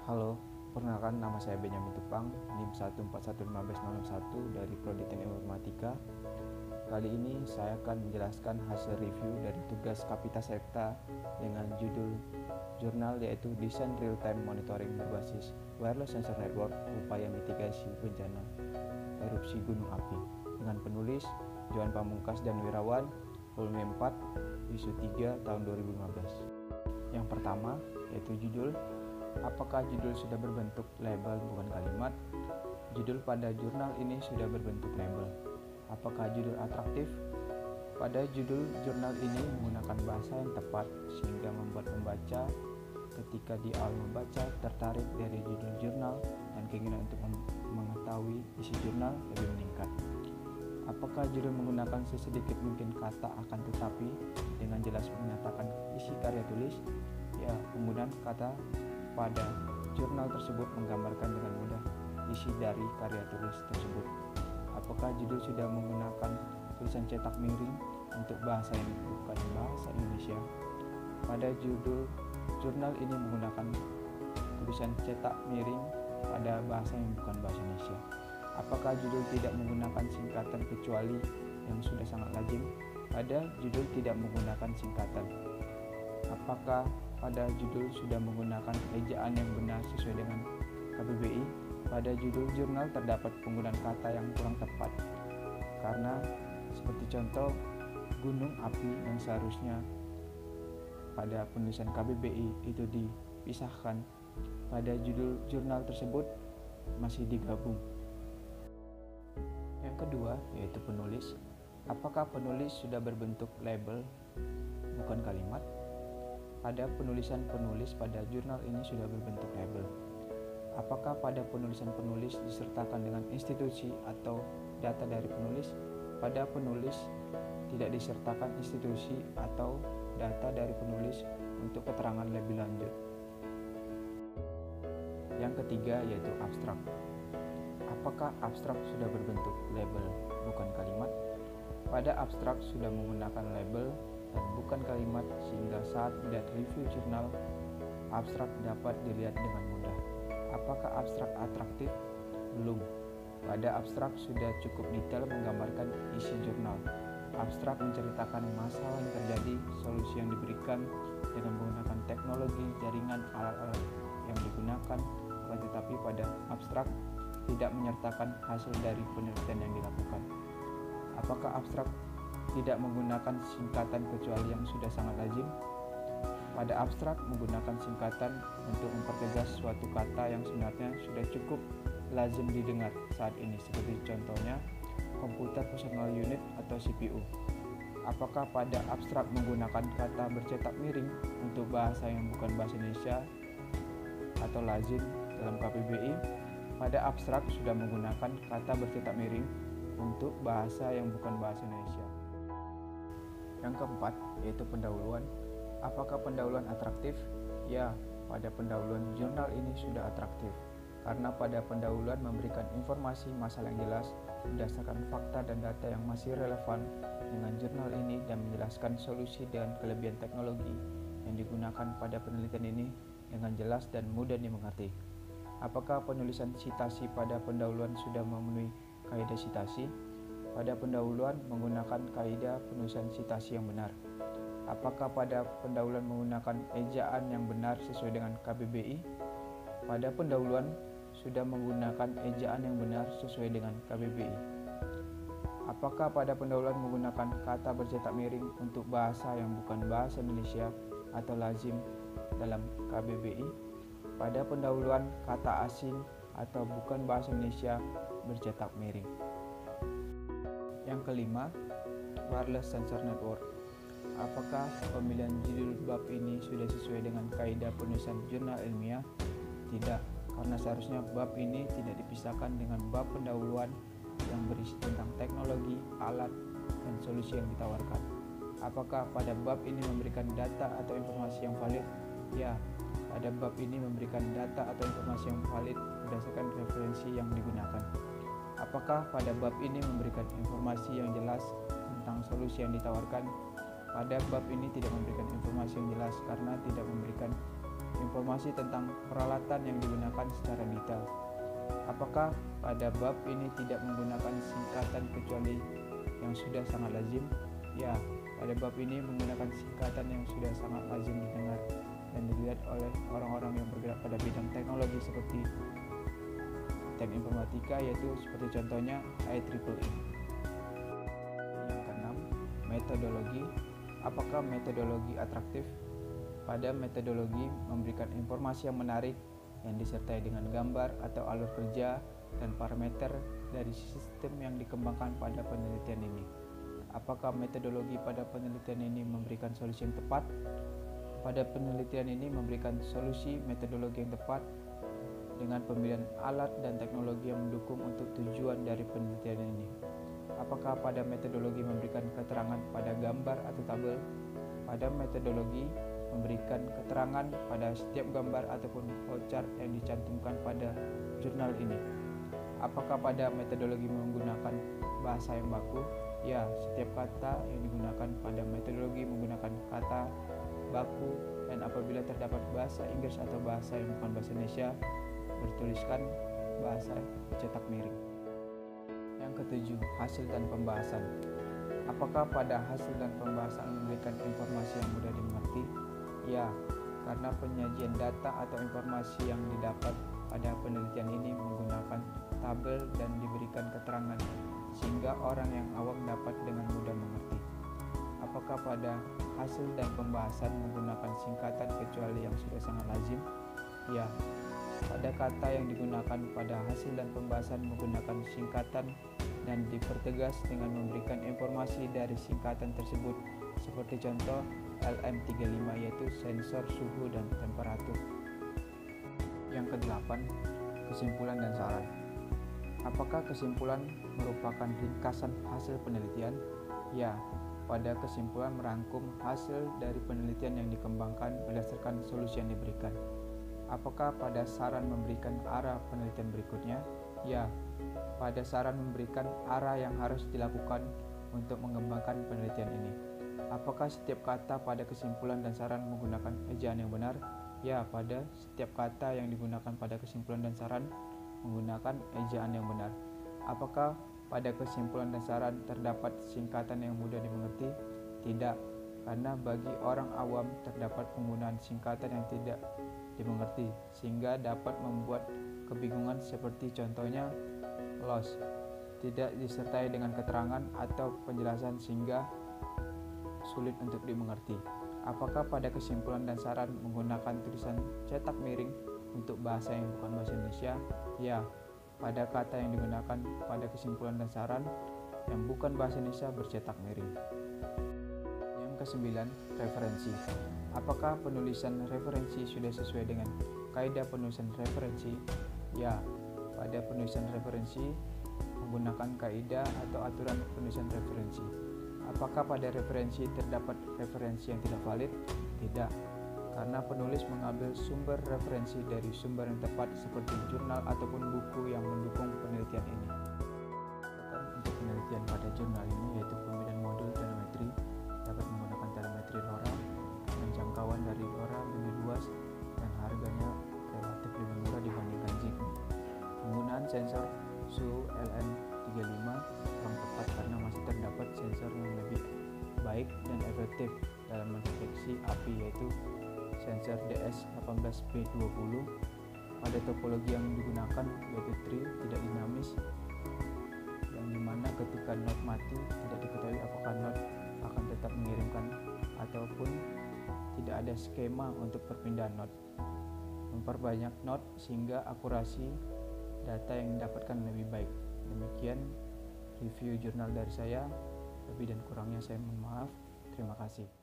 Halo, perkenalkan nama saya Benyamin Tupang, NIM 1411501 dari Prodi Teknik Informatika. Kali ini saya akan menjelaskan hasil review dari tugas Kapita Sekta dengan judul jurnal yaitu Desain Real Time Monitoring berbasis Wireless Sensor Network Upaya Mitigasi Bencana Erupsi Gunung Api dengan penulis Johan Pamungkas dan Wirawan, volume 4, isu 3 tahun 2015. Yang pertama yaitu judul. Apakah judul sudah berbentuk label bukan kalimat? Judul pada jurnal ini sudah berbentuk label. Apakah judul atraktif? Pada judul jurnal ini menggunakan bahasa yang tepat sehingga membuat pembaca ketika di awal membaca tertarik dari judul jurnal dan keinginan untuk mengetahui isi jurnal lebih meningkat. Apakah judul menggunakan sesedikit mungkin kata akan tetapi dengan jelas menyatakan isi karya tulis? Ya, penggunaan kata pada jurnal tersebut menggambarkan dengan mudah isi dari karya tulis tersebut. Apakah judul sudah menggunakan tulisan cetak miring untuk bahasa yang bukan bahasa Indonesia? Pada judul jurnal ini menggunakan tulisan cetak miring pada bahasa yang bukan bahasa Indonesia. Apakah judul tidak menggunakan singkatan kecuali yang sudah sangat lazim? Pada judul tidak menggunakan singkatan. Apakah pada judul sudah menggunakan ejaan yang benar sesuai dengan KBBI? Pada judul jurnal terdapat penggunaan kata yang kurang tepat karena seperti contoh gunung api yang seharusnya pada penulisan KBBI itu dipisahkan, pada judul jurnal tersebut masih digabung. Yang kedua yaitu penulis. Apakah penulis sudah berbentuk label bukan kalimat? Pada penulisan penulis pada jurnal ini sudah berbentuk label. Apakah pada penulisan penulis disertakan dengan institusi atau data dari penulis? Pada penulis tidak disertakan institusi atau data dari penulis untuk keterangan lebih lanjut. Yang ketiga yaitu abstrak. Apakah abstrak sudah berbentuk label bukan kalimat? Pada abstrak sudah menggunakan label dan bukan kalimat sehingga saat melihat review jurnal, abstrak dapat dilihat dengan mudah. Apakah abstrak atraktif? Belum. Pada abstrak sudah cukup detail menggambarkan isi jurnal. Abstrak menceritakan masalah yang terjadi, solusi yang diberikan dengan menggunakan teknologi, jaringan, alat-alat yang digunakan, akan tetapi pada abstrak tidak menyertakan hasil dari penelitian yang dilakukan. Apakah abstrak tidak menggunakan singkatan kecuali yang sudah sangat lazim? Pada abstrak menggunakan singkatan untuk mempertegas suatu kata yang sebenarnya sudah cukup lazim didengar saat ini, seperti contohnya komputer personal unit atau CPU. Apakah pada abstrak menggunakan kata bercetak miring untuk bahasa yang bukan bahasa Indonesia atau lazim dalam KBBI? Pada abstrak sudah menggunakan kata bercetak miring untuk bahasa yang bukan bahasa Indonesia. Yang keempat yaitu pendahuluan. Apakah pendahuluan atraktif? Ya, pada pendahuluan jurnal ini sudah atraktif karena pada pendahuluan memberikan informasi masalah yang jelas berdasarkan fakta dan data yang masih relevan dengan jurnal ini dan menjelaskan solusi dan kelebihan teknologi yang digunakan pada penelitian ini dengan jelas dan mudah dimengerti. Apakah penulisan sitasi pada pendahuluan sudah memenuhi kaidah sitasi? Pada pendahuluan menggunakan kaidah penulisan sitasi yang benar. Apakah pada pendahuluan menggunakan ejaan yang benar sesuai dengan KBBI? Pada pendahuluan sudah menggunakan ejaan yang benar sesuai dengan KBBI. Apakah pada pendahuluan menggunakan kata bercetak miring untuk bahasa yang bukan bahasa Indonesia atau lazim dalam KBBI? Pada pendahuluan kata asing atau bukan bahasa Indonesia bercetak miring. Yang kelima, Wireless Sensor Network. Apakah pemilihan judul bab ini sudah sesuai dengan kaidah penulisan jurnal ilmiah? Tidak, karena seharusnya bab ini tidak dipisahkan dengan bab pendahuluan yang berisi tentang teknologi, alat, dan solusi yang ditawarkan. Apakah pada bab ini memberikan data atau informasi yang valid? Ya, pada bab ini memberikan data atau informasi yang valid berdasarkan referensi yang digunakan. Apakah pada bab ini memberikan informasi yang jelas tentang solusi yang ditawarkan? Pada bab ini tidak memberikan informasi yang jelas karena tidak memberikan informasi tentang peralatan yang digunakan secara detail. Apakah pada bab ini tidak menggunakan singkatan kecuali yang sudah sangat lazim? Ya, pada bab ini menggunakan singkatan yang sudah sangat lazim didengar dan dilihat oleh orang-orang yang bergerak pada bidang teknologi seperti teknik informatika, yaitu seperti contohnya IEEE. Yang keenam, metodologi. Apakah metodologi atraktif? Pada metodologi memberikan informasi yang menarik yang disertai dengan gambar atau alur kerja dan parameter dari sistem yang dikembangkan pada penelitian ini. Apakah metodologi pada penelitian ini memberikan solusi yang tepat? Pada penelitian ini memberikan solusi metodologi yang tepat dengan pemilihan alat dan teknologi yang mendukung untuk tujuan dari penelitian ini. Apakah pada metodologi memberikan keterangan pada gambar atau tabel? Pada metodologi memberikan keterangan pada setiap gambar ataupun flowchart yang dicantumkan pada jurnal ini. Apakah pada metodologi menggunakan bahasa yang baku? Ya, setiap kata yang digunakan pada metodologi menggunakan kata baku, dan apabila terdapat bahasa Inggris atau bahasa yang bukan bahasa Indonesia, bertuliskan bahasa cetak miring. Yang ketujuh, hasil dan pembahasan. Apakah pada hasil dan pembahasan memberikan informasi yang mudah dimengerti? Ya, karena penyajian data atau informasi yang didapat pada penelitian ini menggunakan tabel dan diberikan keterangan sehingga orang yang awam dapat dengan mudah mengerti. Apakah pada hasil dan pembahasan menggunakan singkatan kecuali yang sudah sangat lazim? Ya, pada kata yang digunakan pada hasil dan pembahasan menggunakan singkatan dan dipertegas dengan memberikan informasi dari singkatan tersebut, seperti contoh LM35, yaitu sensor suhu dan temperatur. Yang kedelapan, kesimpulan dan saran. Apakah kesimpulan merupakan ringkasan hasil penelitian? Ya, pada kesimpulan merangkum hasil dari penelitian yang dikembangkan berdasarkan solusi yang diberikan. Apakah pada saran memberikan arah penelitian berikutnya? Ya, pada saran memberikan arah yang harus dilakukan untuk mengembangkan penelitian ini. Apakah setiap kata pada kesimpulan dan saran menggunakan ejaan yang benar? Ya, pada setiap kata yang digunakan pada kesimpulan dan saran menggunakan ejaan yang benar. Apakah pada kesimpulan dan saran terdapat singkatan yang mudah dimengerti? Tidak, karena bagi orang awam terdapat penggunaan singkatan yang tidak dimengerti sehingga dapat membuat kebingungan, seperti contohnya loss, tidak disertai dengan keterangan atau penjelasan sehingga sulit untuk dimengerti. Apakah pada kesimpulan dan saran menggunakan tulisan cetak miring untuk bahasa yang bukan bahasa Indonesia? Ya, pada kata yang digunakan pada kesimpulan dan saran yang bukan bahasa Indonesia bercetak miring. Yang kesembilan, referensi. Apakah penulisan referensi sudah sesuai dengan kaidah penulisan referensi? Ya, pada penulisan referensi menggunakan kaidah atau aturan penulisan referensi. Apakah pada referensi terdapat referensi yang tidak valid? Tidak, karena penulis mengambil sumber referensi dari sumber yang tepat seperti jurnal ataupun buku yang mendukung penelitian ini. Untuk penelitian pada jurnal ini yaitu pemilihan modul telemetri dapat menggunakan telemetri LoRa dengan jangkauan dari LoRa lebih luas dan harganya relatif lebih murah dibandingkan Zigbee. Penggunaan sensor suhu LM35 kurang tepat karena masih terdapat sensor yang lebih baik dan efektif dalam mendeteksi api, yaitu sensor DS18B20. Pada topologi yang digunakan yaitu tree tidak dinamis, yang dimana ketika node mati tidak diketahui apakah node akan tetap mengirimkan ataupun tidak ada skema untuk perpindahan node. Memperbanyak node sehingga akurasi data yang didapatkan lebih baik. Demikian review jurnal dari saya. Lebih dan kurangnya saya mohon maaf. Terima kasih.